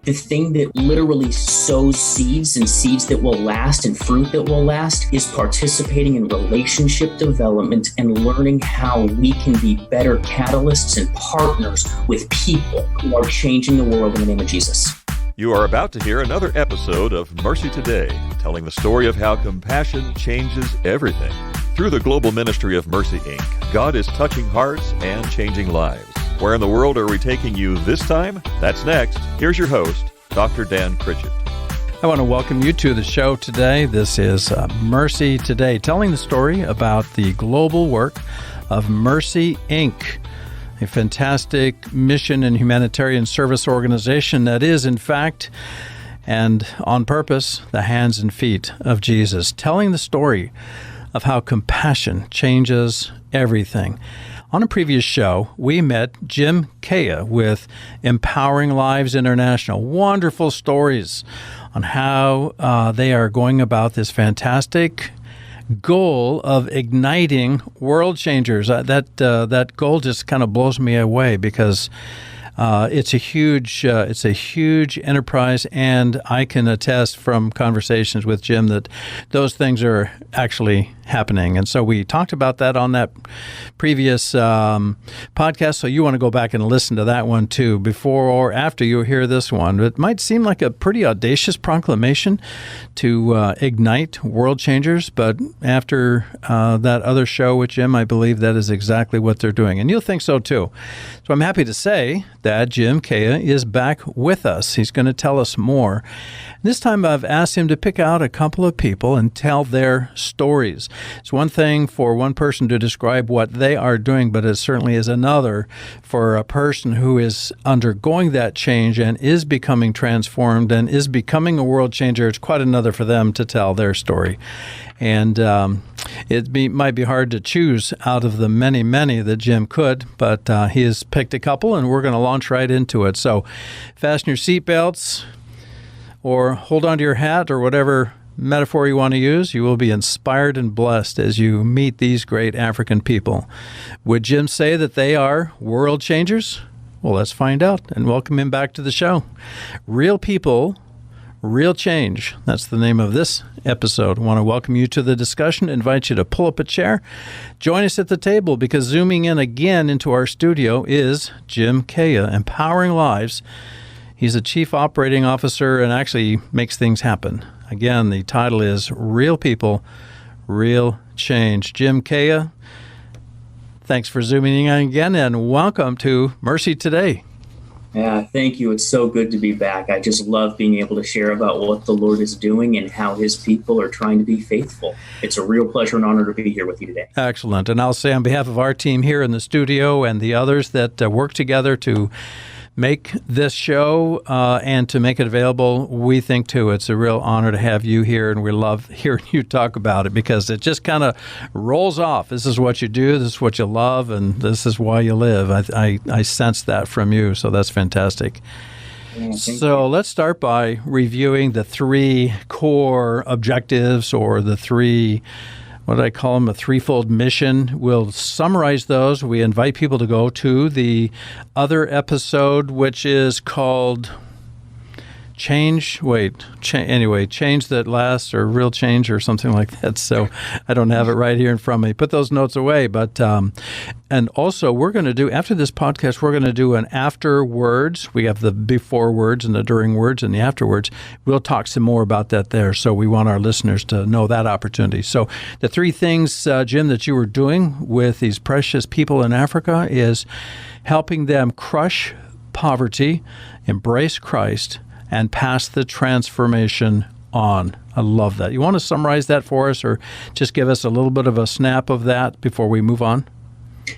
The thing that literally sows seeds and seeds that will last and fruit that will last is participating in relationship development and learning how we can be better catalysts and partners with people who are changing the world in the name of Jesus. You are about to hear another episode of Mercy Today, telling the story of how compassion changes everything. Through the global ministry of Mercy, Inc., God is touching hearts and changing lives. Where in the world are we taking you this time? That's next. Here's your host, Dr. Dan Pritchett. I want to welcome you to the show today. This is Mercy Today, telling the story about the global work of Mercy, Inc., a fantastic mission and humanitarian service organization that is, in fact, and on purpose, the hands and feet of Jesus, telling the story of how compassion changes everything. On a previous show, we met Jim Caya with Empowering Lives International. Wonderful stories on how they are going about this fantastic goal of igniting world changers. That goal just kind of blows me away because it's a huge enterprise, and I can attest from conversations with Jim that those things are actually happening. And so we talked about that on that previous podcast. So you want to go back and listen to that one too, before or after you hear this one. It might seem like a pretty audacious proclamation to ignite world changers, but after that other show with Jim, I believe that is exactly what they're doing. And you'll think so too. So I'm happy to say that Jim Caya is back with us. He's going to tell us more. This time I've asked him to pick out a couple of people and tell their stories. It's one thing for one person to describe what they are doing, but it certainly is another for a person who is undergoing that change and is becoming transformed and is becoming a world changer. It's quite another for them to tell their story. And might be hard to choose out of the many, many that Jim could, but he has picked a couple, and we're going to launch right into it. So fasten your seatbelts or hold on to your hat or whatever metaphor you want to use. You will be inspired and blessed as you meet these great African people. Would Jim say that they are world changers? Well, let's find out and welcome him back to the show. Real people, real change. That's the name of this episode. I want to welcome you to the discussion, invite you to pull up a chair, join us at the table, because zooming in again into our studio is Jim Caya, Empowering Lives. He's a chief operating officer and actually makes things happen. Again, the title is Real People, Real Change. Jim Caya, thanks for zooming in again, and welcome to Mercy Today. Yeah, thank you. It's so good to be back. I just love being able to share about what the Lord is doing and how his people are trying to be faithful. It's a real pleasure and honor to be here with you today. Excellent. And I'll say on behalf of our team here in the studio and the others that work together to make this show and to make it available, we think, too, it's a real honor to have you here, and we love hearing you talk about it because it just kind of rolls off. This is what you do, this is what you love, and this is why you live. I sense that from you, so that's fantastic. Yeah, so let's start by reviewing the three core objectives, or the three, what did I call them, a threefold mission. We'll summarize those. We invite people to go to the other episode, which is called Change That Lasts, or Real Change, or something like that. So I don't have it right here in front of me. Put those notes away. But and also, we're going to do, after this podcast, we're going to do an AfterWords. We have the before words and the during words and the afterwards. We'll talk some more about that there. So we want our listeners to know that opportunity. So the three things, Jim, that you were doing with these precious people in Africa is helping them crush poverty, embrace Christ, and pass the transformation on. I love that. You want to summarize that for us, or just give us a little bit of a snap of that before we move on?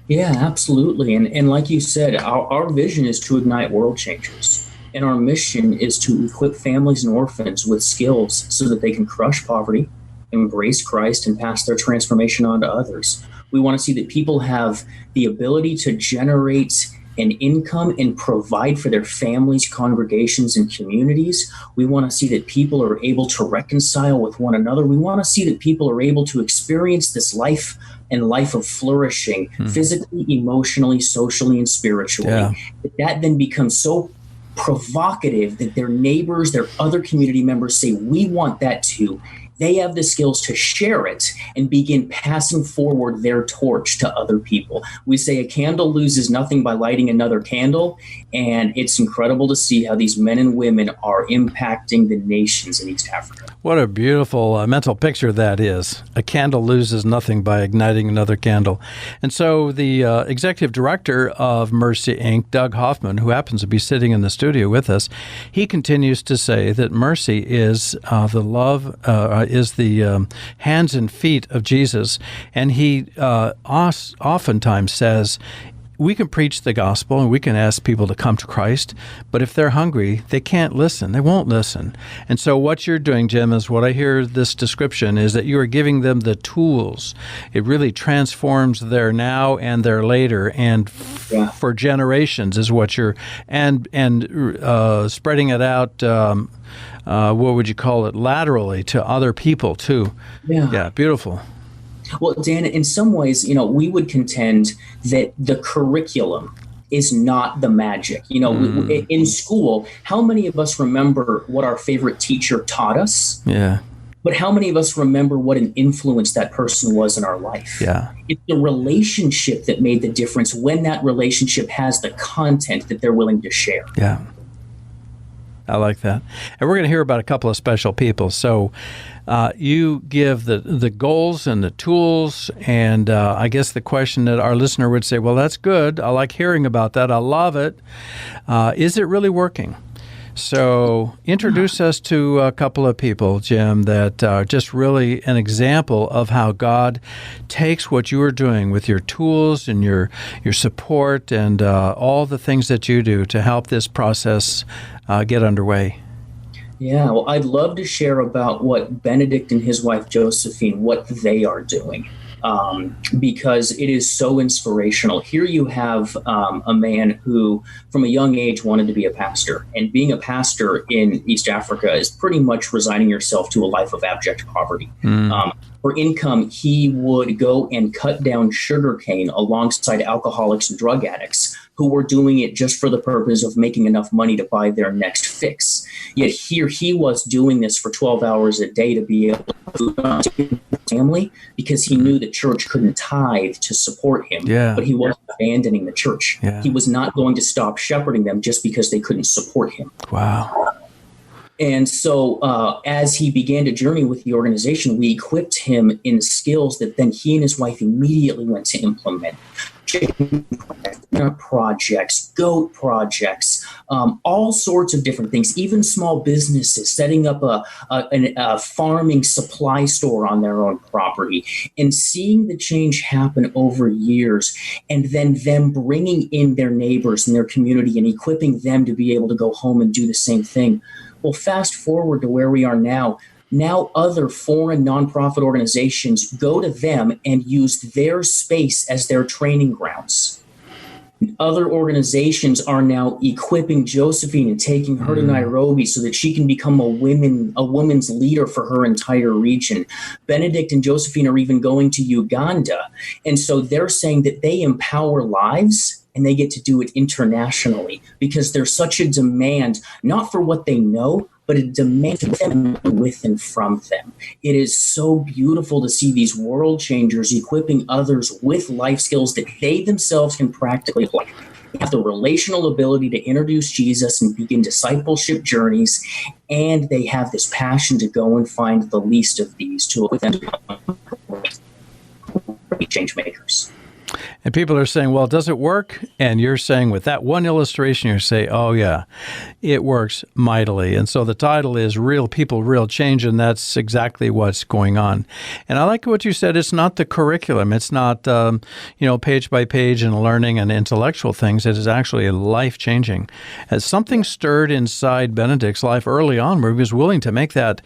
Yeah, absolutely. And like you said, our vision is to ignite world changers. And our mission is to equip families and orphans with skills so that they can crush poverty, embrace Christ, and pass their transformation on to others. We want to see that people have the ability to generate an income and provide for their families, congregations, and communities. We want to see that people are able to reconcile with one another. We want to see that people are able to experience this life and life of flourishing physically, emotionally, socially, and spiritually. Yeah. That then becomes so provocative that their neighbors, their other community members say, we want that too, they have the skills to share it and begin passing forward their torch to other people. We say a candle loses nothing by lighting another candle, and it's incredible to see how these men and women are impacting the nations in East Africa. What a beautiful mental picture that is. A candle loses nothing by igniting another candle. And so the executive director of Mercy Inc., Doug Hoffman, who happens to be sitting in the studio with us, he continues to say that mercy is the hands and feet of Jesus. And he oftentimes says, we can preach the gospel and we can ask people to come to Christ, but if they're hungry, they can't listen. They won't listen. And so what you're doing, Jim, is what I hear this description is that you are giving them the tools. It really transforms their now and their later, and for generations is what you're, and spreading it out, what would you call it, laterally to other people too. Yeah, beautiful. Well, Dan, in some ways, we would contend that the curriculum is not the magic. In school, how many of us remember what our favorite teacher taught us? Yeah. But how many of us remember what an influence that person was in our life? Yeah. It's the relationship that made the difference when that relationship has the content that they're willing to share. Yeah. I like that. And we're going to hear about a couple of special people. So you give the goals and the tools, and I guess the question that our listener would say, well, that's good. I like hearing about that. I love it. Is it really working? So introduce us to a couple of people, Jim, that are just really an example of how God takes what you are doing with your tools and your support and all the things that you do to help this process get underway. Yeah, well, I'd love to share about what Benedict and his wife Josephine, what they are doing, because it is so inspirational. Here you have a man who, from a young age, wanted to be a pastor. And being a pastor in East Africa is pretty much resigning yourself to a life of abject poverty. For income, he would go and cut down sugarcane alongside alcoholics and drug addicts who were doing it just for the purpose of making enough money to buy their next fix. Yet here he was doing this for 12 hours a day to be able to feed his family, because he knew the church couldn't tithe to support him, but he wasn't abandoning the church. He was not going to stop shepherding them just because they couldn't support him. Wow. And so as he began to journey with the organization, we equipped him in skills that then he and his wife immediately went to implement. Chicken projects, goat projects, all sorts of different things, even small businesses, setting up a farming supply store on their own property, and seeing the change happen over years, and then them bringing in their neighbors and their community and equipping them to be able to go home and do the same thing. Well, fast forward to where we are now. Now other foreign nonprofit organizations go to them and use their space as their training grounds. Other organizations are now equipping Josephine and taking her to Nairobi so that she can become a woman's leader for her entire region. Benedict and Josephine are even going to Uganda. And so they're saying that they empower lives, and they get to do it internationally because there's such a demand, not for what they know, but a demand for them with and from them. It is so beautiful to see these world changers equipping others with life skills that they themselves can practically apply. They have the relational ability to introduce Jesus and begin discipleship journeys, and they have this passion to go and find the least of these to equip them to become change makers. And people are saying, well, does it work? And you're saying with that one illustration, you say, oh, yeah, it works mightily. And so the title is Real People, Real Change, and that's exactly what's going on. And I like what you said. It's not the curriculum. It's not, page by page and learning and intellectual things. It is actually life-changing. As something stirred inside Benedict's life early on where he was willing to make that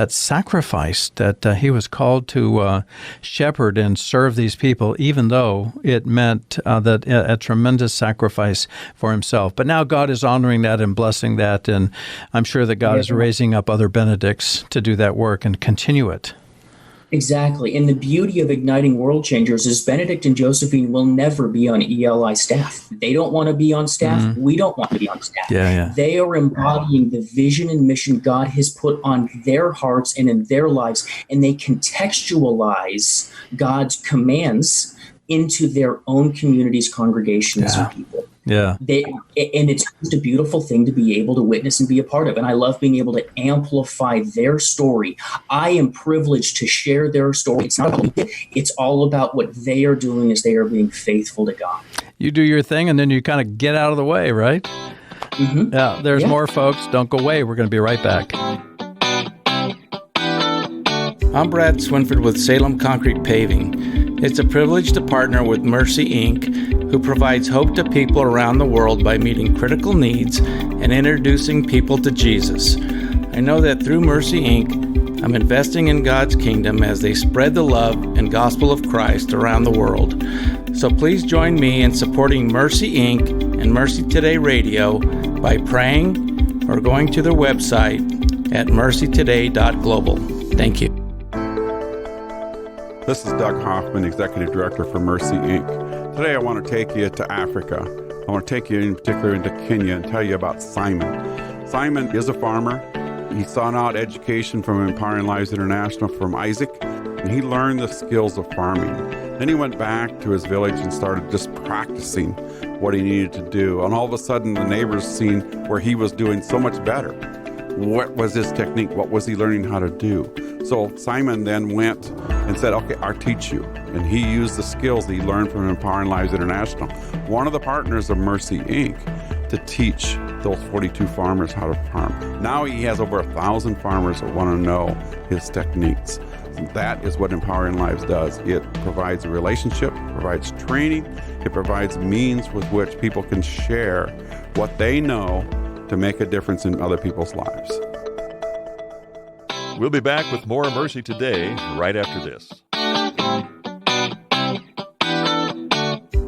sacrifice, that he was called to shepherd and serve these people, even though it meant that a tremendous sacrifice for himself. But now God is honoring that and blessing that, and I'm sure that God is raising up other Benedicts to do that work and continue it. Exactly. And the beauty of Igniting World Changers is Benedict and Josephine will never be on ELI staff. They don't want to be on staff. Mm-hmm. We don't want to be on staff. Yeah. They are embodying the vision and mission God has put on their hearts and in their lives, and they contextualize God's commands into their own communities, congregations, and people. Yeah. And it's just a beautiful thing to be able to witness and be a part of. And I love being able to amplify their story. I am privileged to share their story. It's not about me. It's all about what they are doing as they are being faithful to God. You do your thing, and then you kind of get out of the way, right? Mm-hmm. Yeah, there's more, folks. Don't go away. We're going to be right back. I'm Brad Swinford with Salem Concrete Paving. It's a privilege to partner with Mercy Inc., who provides hope to people around the world by meeting critical needs and introducing people to Jesus. I know that through Mercy Inc., I'm investing in God's kingdom as they spread the love and gospel of Christ around the world. So please join me in supporting Mercy Inc. and Mercy Today Radio by praying or going to their website at mercytoday.global. Thank you. This is Doug Hoffman, Executive Director for Mercy Inc. Today I want to take you to Africa. I want to take you in particular into Kenya and tell you about Simon. Simon is a farmer. He sought out education from Empowering Lives International from Isaac, and he learned the skills of farming. Then he went back to his village and started just practicing what he needed to do. And all of a sudden the neighbors seen where he was doing so much better. What was his technique? What was he learning how to do? So Simon then went and said, okay, I'll teach you. And he used the skills that he learned from Empowering Lives International, one of the partners of Mercy Inc., to teach those 42 farmers how to farm. Now he has over 1,000 farmers that want to know his techniques. And that is what Empowering Lives does. It provides a relationship, provides training, it provides means with which people can share what they know to make a difference in other people's lives. We'll be back with more Mercy Today right after this.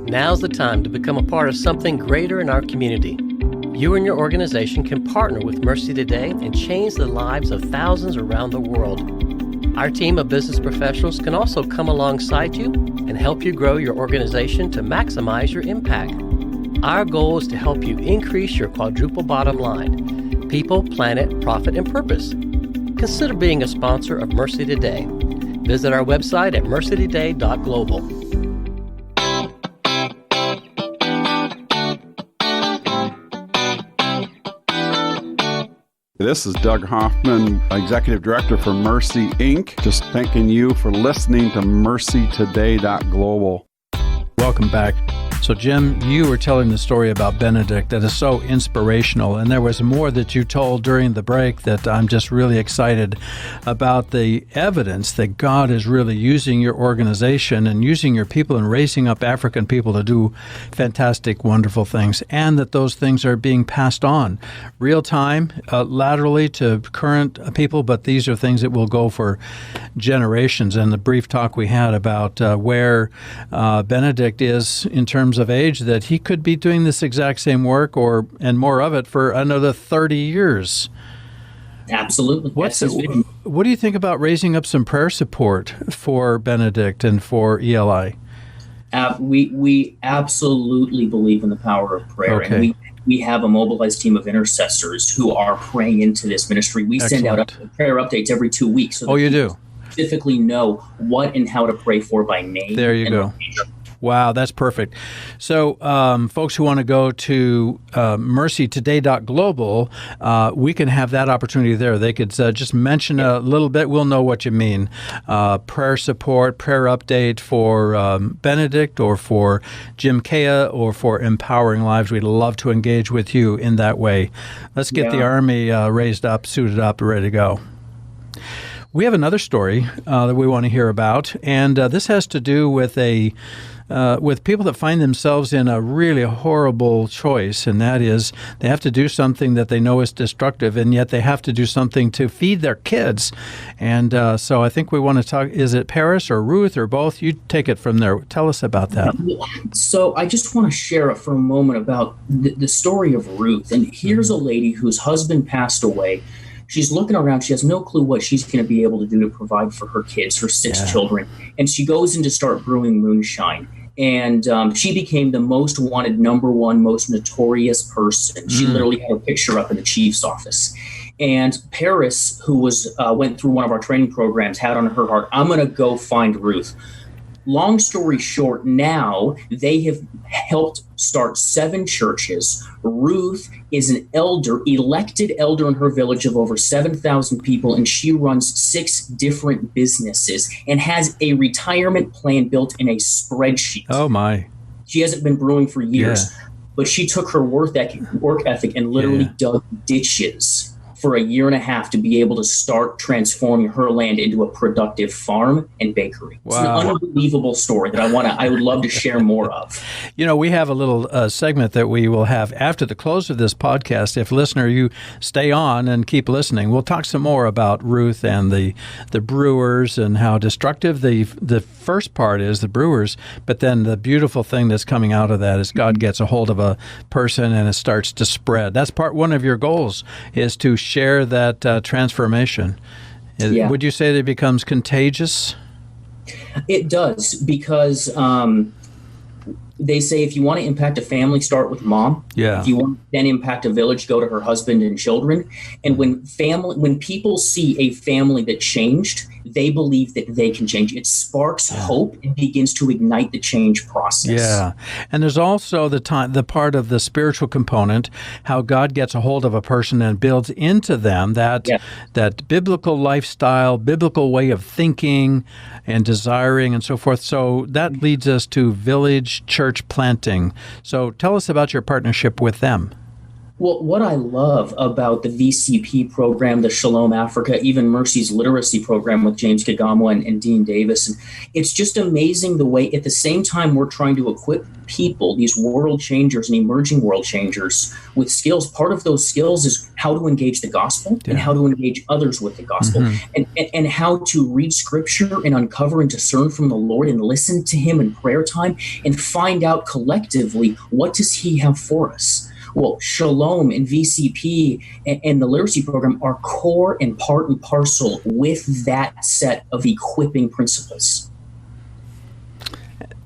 Now's the time to become a part of something greater in our community. You and your organization can partner with Mercy Today and change the lives of thousands around the world. Our team of business professionals can also come alongside you and help you grow your organization to maximize your impact. Our goal is to help you increase your quadruple bottom line: people, planet, profit, and purpose. Consider being a sponsor of Mercy Today. Visit our website at mercytoday.global. This is Doug Hoffman, Executive Director for Mercy Inc. Just thanking you for listening to mercytoday.global. Welcome back. So, Jim, you were telling the story about Benedict that is so inspirational, and there was more that you told during the break that I'm just really excited about, the evidence that God is really using your organization and using your people and raising up African people to do fantastic, wonderful things, and that those things are being passed on real time, laterally to current people, but these are things that will go for generations. And the brief talk we had about where Benedict is in terms of age, that he could be doing this exact same work and more of it for another 30 years. Absolutely. What do you think about raising up some prayer support for Benedict and for ELI? We absolutely believe in the power of prayer. Okay. And we have a mobilized team of intercessors who are praying into this ministry. We send out prayer updates every 2 weeks. So you do? Specifically know what and how to pray for by name. There you go. Wow, that's perfect. So folks who want to go to mercytoday.global, we can have that opportunity there. They could just mention a little bit. We'll know what you mean. Prayer support, prayer update for Benedict or for Jim Caya or for Empowering Lives. We'd love to engage with you in that way. Let's get the Army raised up, suited up, ready to go. We have another story that we want to hear about, and this has to do with with people that find themselves in a really horrible choice, and that is they have to do something that they know is destructive, and yet they have to do something to feed their kids. And so I think we want to talk, is it Paris or Ruth or both? You take it from there. Tell us about that. So I just want to share for a moment about the story of Ruth. And here's a lady whose husband passed away. She's looking around. She has no clue what she's going to be able to do to provide for her kids, her 6 children. And she goes in to start brewing moonshine. And she became the most wanted, #1, most notorious person. She literally had her picture up in the chief's office. And Paris, who went through one of our training programs, had on her heart, I'm going to go find Ruth. Long story short, now they have helped start 7 churches. Ruth is an elected elder in her village of over 7,000 people, and she runs 6 different businesses and has a retirement plan built in a spreadsheet. Oh, my. She hasn't been brewing for years, but she took her work ethic and literally dug ditches for a year and a half to be able to start transforming her land into a productive farm and bakery. Wow. It's an unbelievable story that I would love to share more of. We have a little segment that we will have after the close of this podcast. If listener, you stay on and keep listening, we'll talk some more about Ruth and the brewers and how destructive the first part is, the brewers, but then the beautiful thing that's coming out of that is God gets a hold of a person and it starts to spread. That's one of your goals, is to share that transformation. Would you say that it becomes contagious? It does, because they say if you want to impact a family, start with mom. Yeah. If you want to then impact a village, go to her husband and children. And when people see a family that changed, they believe that they can change. It sparks hope and begins to ignite the change process. Yeah. And there's also the part of the spiritual component, how God gets a hold of a person and builds into them that biblical lifestyle, biblical way of thinking and desiring and so forth. So that leads us to village church planting. So tell us about your partnership with them. Well, what I love about the VCP program, the Shalom Africa, even Mercy's literacy program with James Kagamo and Dean Davis, and it's just amazing the way at the same time we're trying to equip people, these world changers and emerging world changers, with skills. Part of those skills is how to engage the gospel and how to engage others with the gospel, and how to read scripture and uncover and discern from the Lord and listen to him in prayer time and find out collectively, what does he have for us? Well, Shalom and VCP and the literacy program are core and part and parcel with that set of equipping principles.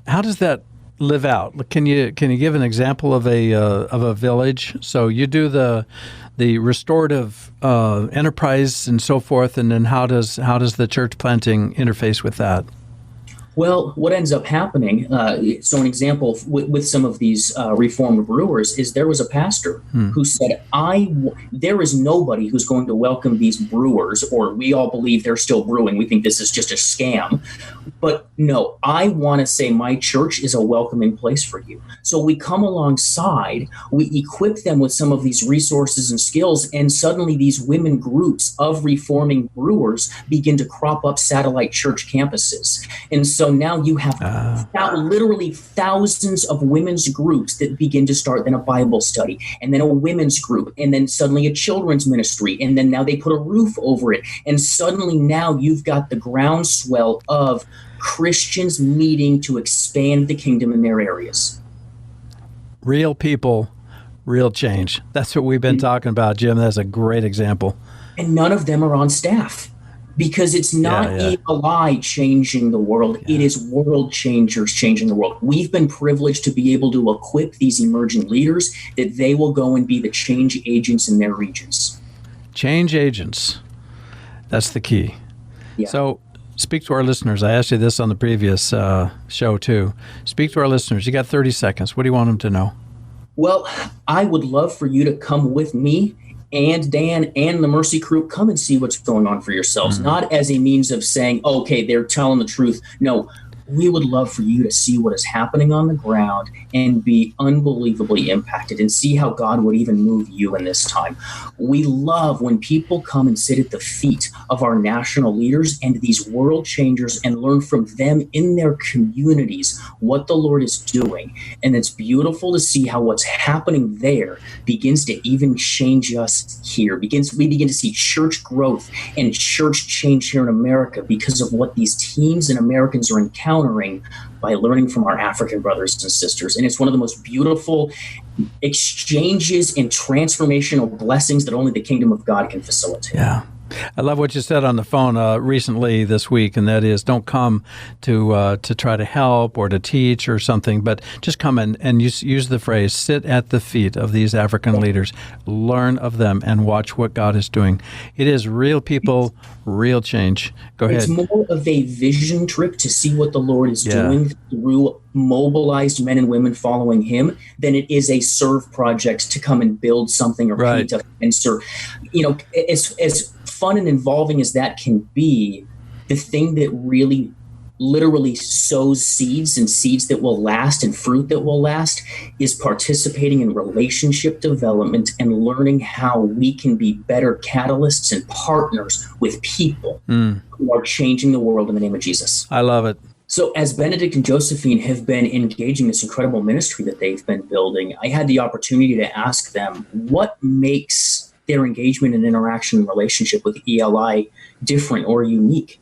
How does that live out? Can you give an example of a village? So you do the restorative enterprise and so forth, and then how does the church planting interface with that? Well, what ends up happening, so an example with some of these Reformed brewers is there was a pastor who said, there is nobody who's going to welcome these brewers, or we all believe they're still brewing. We think this is just a scam. But no, I want to say my church is a welcoming place for you. So we come alongside, we equip them with some of these resources and skills, and suddenly these women groups of reforming brewers begin to crop up satellite church campuses. And so now you have literally thousands of women's groups that begin to start then a Bible study, and then a women's group, and then suddenly a children's ministry, and then now they put a roof over it. And suddenly now you've got the groundswell of Christians meeting to expand the kingdom in their areas. Real people, real change. That's what we've been talking about, Jim. That's a great example. And none of them are on staff. Because it's not Eli changing the world. It is world changers changing the world. We've been privileged to be able to equip these emerging leaders that they will go and be the change agents in their regions. Change agents. That's the key. Yeah. So speak to our listeners. I asked you this on the previous show too. Speak to our listeners. You got 30 seconds. What do you want them to know? Well, I would love for you to come with me and Dan and the Mercy crew, come and see what's going on for yourselves, not as a means of saying, okay, they're telling the truth. No, we would love for you to see what is happening on the ground and be unbelievably impacted and see how God would even move you in this time. We love when people come and sit at the feet of our national leaders and these world changers and learn from them in their communities what the Lord is doing. And it's beautiful to see how what's happening there begins to even change us here. We begin to see church growth and church change here in America because of what these teams and Americans are encountering encountering by learning from our African brothers and sisters. And it's one of the most beautiful exchanges and transformational blessings that only the kingdom of God can facilitate. Yeah. I love what you said on the phone recently this week, and that is don't come to try to help or to teach or something, but just come and use the phrase, sit at the feet of these African leaders, learn of them, and watch what God is doing. It is real people, real change. Go ahead. It's more of a vision trip to see what the Lord is doing through mobilized men and women following him than it is a serve project to come and build something or paint a fence or, as fun and involving as that can be, the thing that really literally sows seeds and seeds that will last and fruit that will last is participating in relationship development and learning how we can be better catalysts and partners with people who are changing the world in the name of Jesus. I love it. So as Benedict and Josephine have been engaging this incredible ministry that they've been building, I had the opportunity to ask them what makes their engagement and interaction and relationship with ELI different or unique.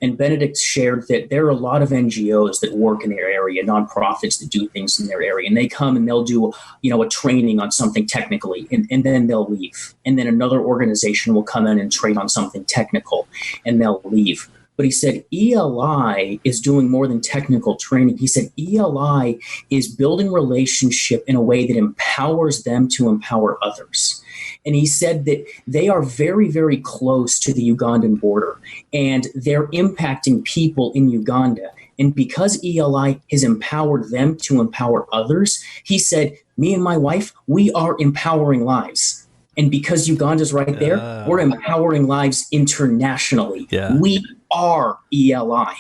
And Benedict shared that there are a lot of NGOs that work in their area, nonprofits that do things in their area, and they come and they'll do, a training on something technically, and then they'll leave. And then another organization will come in and train on something technical, and they'll leave. But he said ELI is doing more than technical training. He said ELI is building relationship in a way that empowers them to empower others. And he said that they are very, very close to the Ugandan border, and they're impacting people in Uganda. And because ELI has empowered them to empower others, he said, me and my wife, we are empowering lives. And because Uganda's right there, we're empowering lives internationally. Yeah. We are ELI.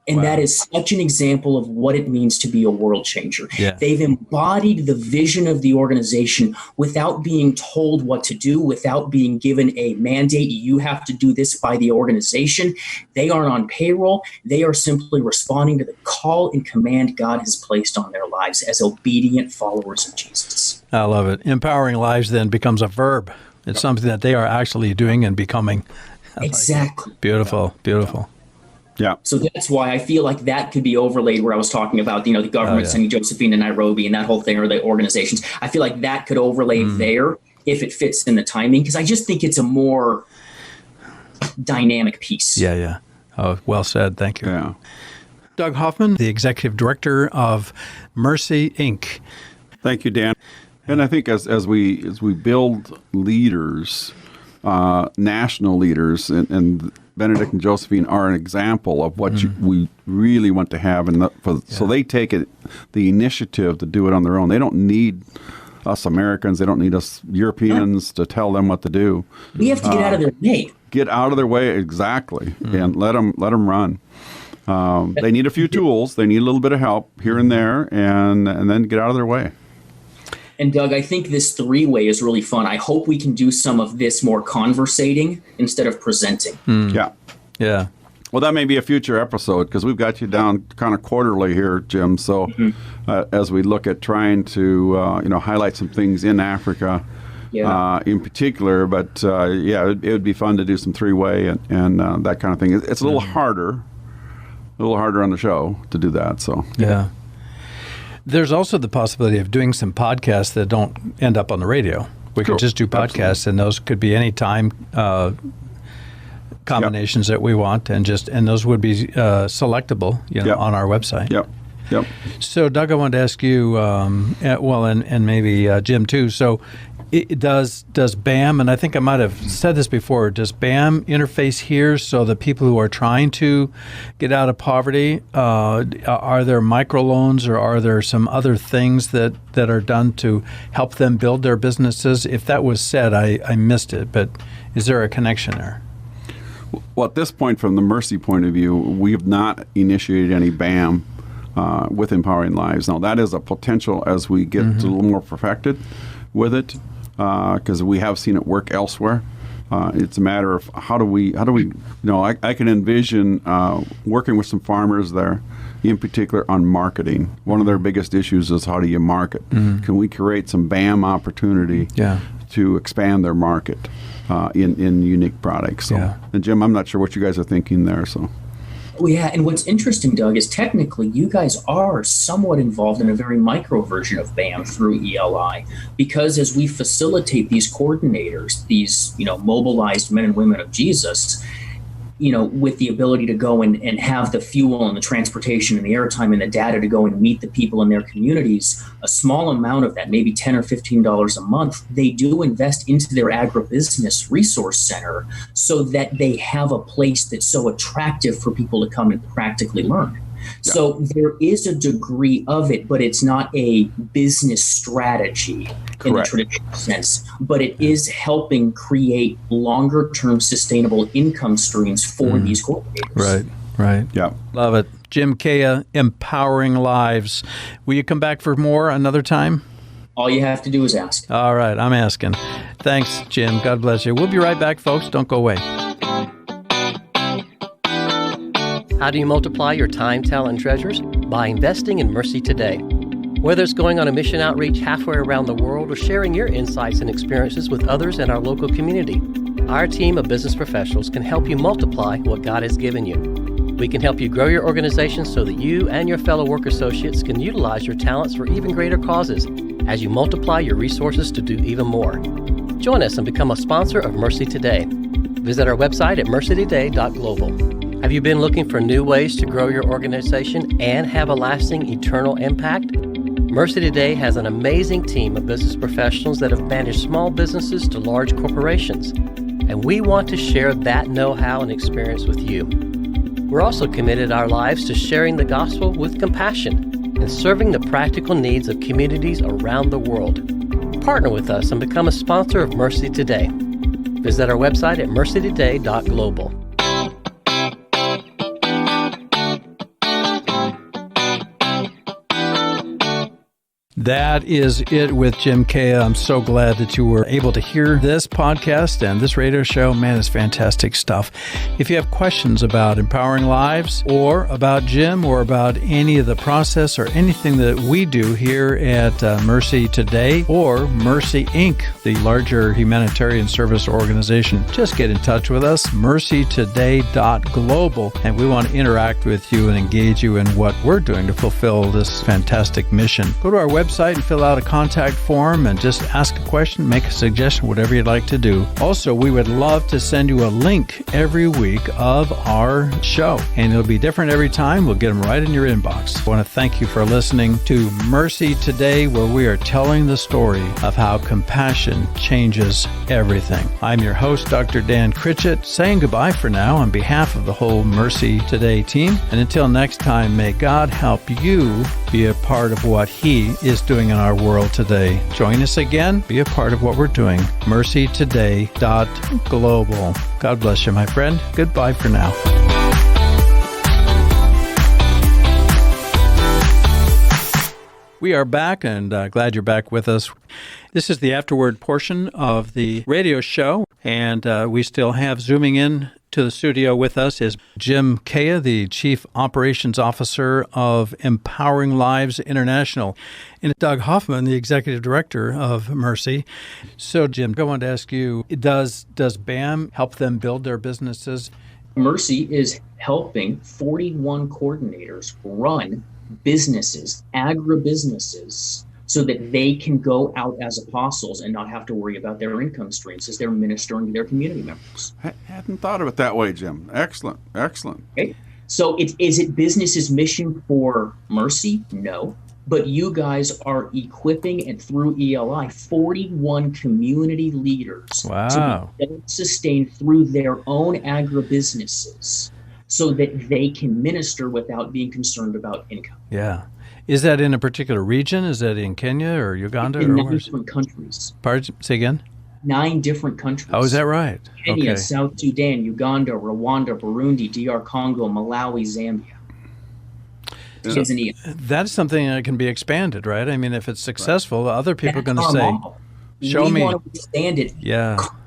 And that is such an example of what it means to be a world changer. Yeah. They've embodied the vision of the organization without being told what to do, without being given a mandate. You have to do this by the organization. They aren't on payroll. They are simply responding to the call and command God has placed on their lives as obedient followers of Jesus. I love it. Empowering lives then becomes a verb. It's something that they are actually doing and becoming. Exactly. Beautiful, beautiful. Yeah. So that's why I feel like that could be overlaid where I was talking about, the government sending Josephine to Nairobi and that whole thing, or the organizations. I feel like that could overlay there if it fits in the timing, because I just think it's a more dynamic piece. Yeah. Oh, well said. Thank you. Yeah. Doug Hoffman, the executive director of Mercy Inc. Thank you, Dan. And I think as we build leaders, national leaders, and Benedict and Josephine are an example of what we really want to have. So they take the initiative to do it on their own. They don't need us Americans. They don't need us Europeans to tell them what to do. We have to get out of their way. Get out of their way, exactly, and let them run. They need a few tools. They need a little bit of help here and there, and then get out of their way. And Doug, I think this three-way is really fun. I hope we can do some of this more conversating instead of presenting. Yeah. Well, that may be a future episode because we've got you down kind of quarterly here, Jim. So as we look at trying to highlight some things in Africa in particular, but it would be fun to do some three-way and that kind of thing. It's a little harder on the show to do that. So yeah. There's also the possibility of doing some podcasts that don't end up on the radio. We could just do podcasts, and those could be any time combinations that we want, and those would be selectable, on our website. Yep. So, Doug, I wanted to ask you, and maybe Jim too. So, does BAM, and I think I might have said this before, does BAM interface here so the people who are trying to get out of poverty, are there microloans or are there some other things that are done to help them build their businesses? If that was said, I missed it, but is there a connection there? Well, at this point, from the Mercy point of view, we have not initiated any BAM with Empowering Lives. Now, that is a potential as we get a little more perfected with it, because we have seen it work elsewhere. It's a matter of how do we I can envision working with some farmers there, in particular on marketing. One of their biggest issues is how do you market? Can we create some BAM opportunity to expand their market in unique products? So, and Jim, I'm not sure what you guys are thinking there. So, Oh, yeah. And what's interesting, Doug, is technically you guys are somewhat involved in a very micro version of BAM through ELI, because as we facilitate these coordinators, these, mobilized men and women of Jesus, with the ability to go and have the fuel and the transportation and the airtime and the data to go and meet the people in their communities, a small amount of that, maybe $10 or $15 a month, they do invest into their agribusiness resource center so that they have a place that's so attractive for people to come and practically learn. Yeah. So there is a degree of it, but it's not a business strategy in the traditional sense, but it is helping create longer term sustainable income streams for these coordinators. Right. Yeah. Love it. Jim Caya, Empowering Lives. Will you come back for more another time? All you have to do is ask. All right, I'm asking. Thanks, Jim. God bless you. We'll be right back, folks. Don't go away. How do you multiply your time, talent, and treasures? By investing in Mercy Today. Whether it's going on a mission outreach halfway around the world or sharing your insights and experiences with others in our local community, our team of business professionals can help you multiply what God has given you. We can help you grow your organization so that you and your fellow work associates can utilize your talents for even greater causes as you multiply your resources to do even more. Join us and become a sponsor of Mercy Today. Visit our website at MercyToday.global. Have you been looking for new ways to grow your organization and have a lasting, eternal impact? Mercy Today has an amazing team of business professionals that have managed small businesses to large corporations, and we want to share that know-how and experience with you. We're also committed our lives to sharing the gospel with compassion and serving the practical needs of communities around the world. Partner with us and become a sponsor of Mercy Today. Visit our website at MercyToday.global. That is it with Jim Caya. I'm so glad that you were able to hear this podcast and this radio show. Man, it's fantastic stuff. If you have questions about empowering lives or about Jim or about any of the process or anything that we do here at Mercy Today or Mercy Inc., the larger humanitarian service organization, just get in touch with us, MercyToday.global, and we want to interact with you and engage you in what we're doing to fulfill this fantastic mission. Go to our website and fill out a contact form and just ask a question, make a suggestion, whatever you'd like to do. Also, we would love to send you a link every week of our show, and it'll be different every time. We'll get them right in your inbox. I want to thank you for listening to Mercy Today, where we are telling the story of how compassion changes everything. I'm your host, Dr. Dan Critchett, saying goodbye for now on behalf of the whole Mercy Today team. And until next time, may God help you be a part of what He is doing in our world today. Join us again. Be a part of what we're doing. MercyToday.global. God bless you, my friend. Goodbye for now. We are back, and glad you're back with us. This is the afterward portion of the radio show, and we still have zooming in to the studio with us is Jim Caya, the Chief Operations Officer of Empowering Lives International, and Doug Hoffman, the Executive Director of Mercy. So, Jim, I wanted to ask you, does BAM help them build their businesses? Mercy is helping 41 coordinators run businesses, agribusinesses, so that they can go out as apostles and not have to worry about their income streams as they're ministering to their community members. I hadn't thought of it that way, Jim. Excellent. Okay. So is it business's mission for Mercy? No. But you guys are equipping, and through ELI, 41 community leaders to be self-sustained through their own agribusinesses so that they can minister without being concerned about income. Yeah. Is that in a particular region? Is that in Kenya or Uganda? In 9 different countries. Pardon? Say again? 9 different countries. Oh, is that right? Kenya, okay. South Sudan, Uganda, Rwanda, Burundi, DR Congo, Malawi, Zambia. Tanzania. That's something that can be expanded, right? I mean, if it's successful, other people are going to say, model. show me. We want to expand it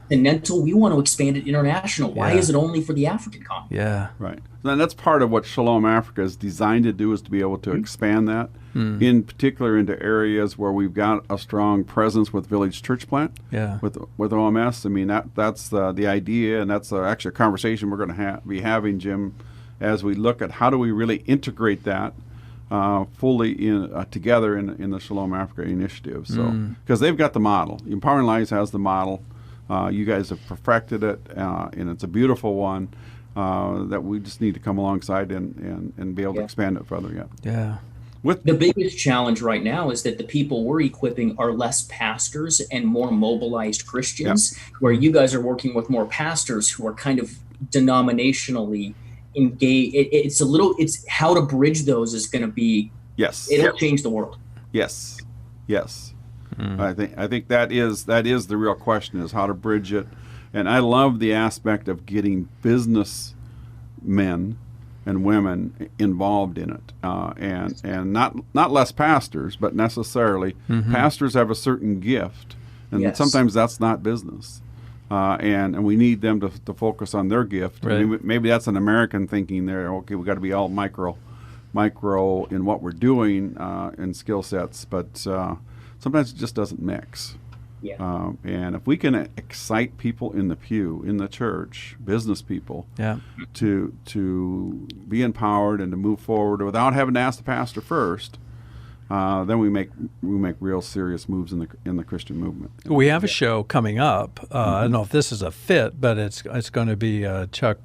continental. We want to expand it international. Why is it only for the African continent? Yeah. Right. And that's part of what Shalom Africa is designed to do, is to be able to expand that, in particular into areas where we've got a strong presence with Village Church Plant, with OMS. I mean, that's the idea, and that's actually a conversation we're going to be having, Jim, as we look at how do we really integrate that fully together in the Shalom Africa initiative. So because they've got the model, Empowering Lives has the model. You guys have perfected it, and it's a beautiful one that we just need to come alongside and be able to expand it further. Yeah. The biggest challenge right now is that the people we're equipping are less pastors and more mobilized Christians, where you guys are working with more pastors who are kind of denominationally engaged. It's how to bridge those is going to be, it'll change the world. Yes. I think that is the real question, is how to bridge it. And I love the aspect of getting business men and women involved in it, and not less pastors, but necessarily pastors have a certain gift, and sometimes that's not business, and we need them to focus on their gift. Right. Maybe that's an American thinking there. Okay, we got to be all micro in what we're doing in skill sets, but sometimes it just doesn't mix. Yeah. And if we can excite people in the pew, in the church, business people, to be empowered and to move forward without having to ask the pastor first, then we make real serious moves in the Christian movement. We have a show coming up. I don't know if this is a fit, but it's going to be Chuck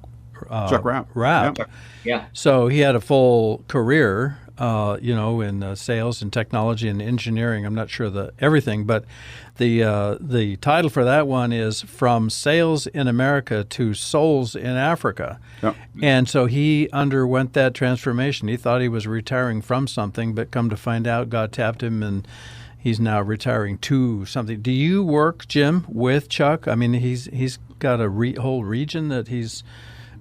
Rapp. Rapp. Yeah. So he had a full career, in sales and technology and engineering. I'm not sure everything, but the title for that one is From Sales in America to Souls in Africa. Yep. And so he underwent that transformation. He thought he was retiring from something, but come to find out, God tapped him and he's now retiring to something. Do you work, Jim, with Chuck? I mean, he's got a whole region that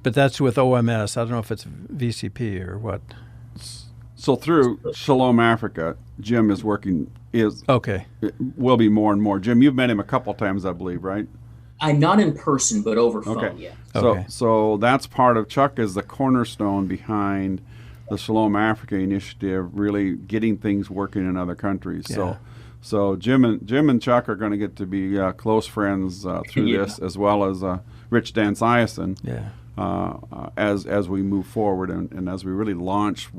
but that's with OMS. I don't know if it's VCP or what. So through Shalom Africa, Jim will be more and more. Jim, you've met him a couple times, I believe, right? I'm not in person, but over phone, yeah. So that's part of Chuck is the cornerstone behind the Shalom Africa initiative, really getting things working in other countries. Yeah. So Jim and Chuck are going to get to be close friends through this, as well as Rich Dan Siason. Yeah. As we move forward and as we really launch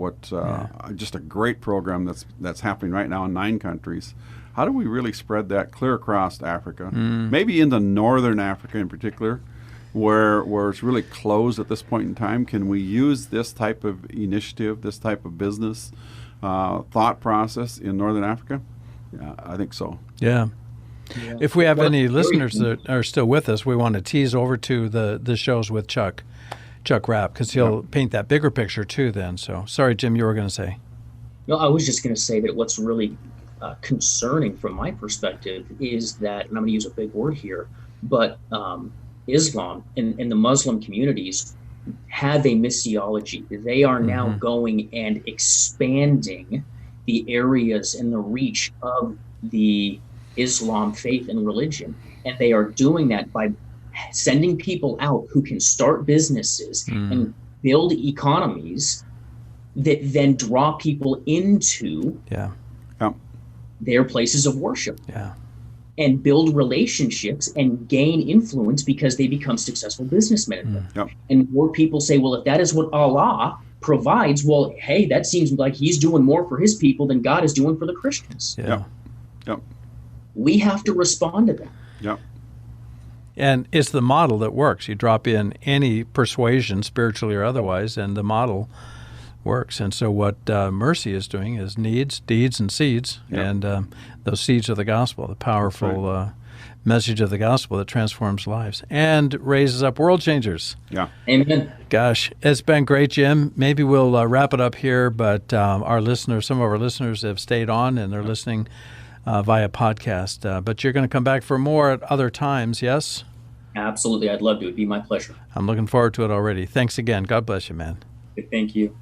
just a great program that's happening right now in 9 countries. How do we really spread that clear across Africa? Maybe into northern Africa in particular, where it's really closed at this point in time. Can we use this type of initiative, this type of business thought process in northern Africa? Yeah, I think so. Yeah. Yeah. If we have any listeners that are still with us, we want to tease over to the shows with Chuck Rapp, because he'll paint that bigger picture too then. So, sorry, Jim, you were going to say. No, I was just going to say that what's really concerning from my perspective is that, and I'm going to use a big word here, but Islam and the Muslim communities have a missiology. They are now going and expanding the areas and the reach of the Islam faith and religion, and they are doing that by sending people out who can start businesses and build economies that then draw people into their places of worship and build relationships and gain influence because they become successful businessmen. And more people say, well, if that is what Allah provides, well, hey, that seems like he's doing more for his people than God is doing for the Christians. We have to respond to that. Yep. And it's the model that works. You drop in any persuasion, spiritually or otherwise, and the model works. And so what Mercy is doing is needs, deeds, and seeds. And those seeds are the gospel, the powerful message of the gospel that transforms lives and raises up world changers. Yeah. Amen. Gosh, it's been great, Jim. Maybe we'll wrap it up here, but some of our listeners have stayed on and they're listening via podcast. But you're going to come back for more at other times, yes? Absolutely. I'd love to. It'd be my pleasure. I'm looking forward to it already. Thanks again. God bless you, man. Thank you.